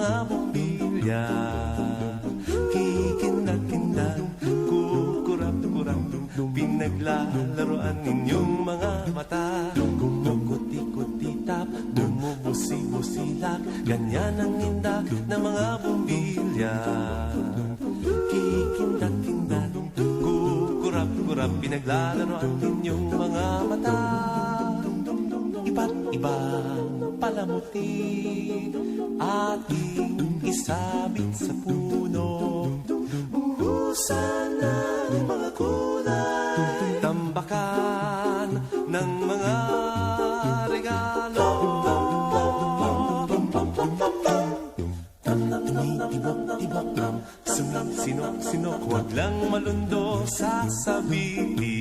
mga bumbilya. Kikindag-kindag, kukurap-kurap, pinaglalaroan ninyong mga mata. Kumukuti-kutitap, bumubusi-busilak, ganyan ang inda ng mga bumbilya. Kikindag-kindag, kukurap-kurap, pinaglalaroan ninyong mga mata. Iba't ibang palamuti ating isabit sa puno. Uhusan ng mga kulay, tambakan ng mga regalo. Tumitibok-tibok, sumisinok-sinok, huwag lang malundo sasabihin.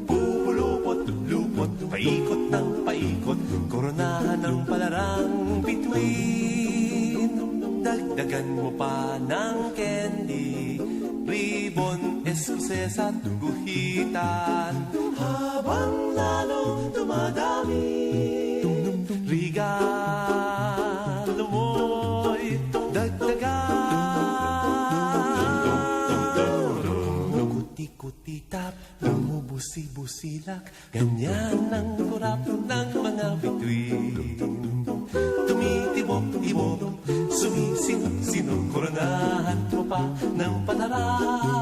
Pupulupot-lupot, paikot ng paikot, koronahan ng palarang bituin. Dagdagan mo pa ng candy, ribbon, eskuses at guhitan. Habang lalong dumadami, regalo mo'y dagdagan. Kuti-kuti-tap, bumubusi-busilak, ganyan ang kurap ng mga bituin. Tumitibok-tibok, sumisinok-sinok, koronahan mo pa ng palarang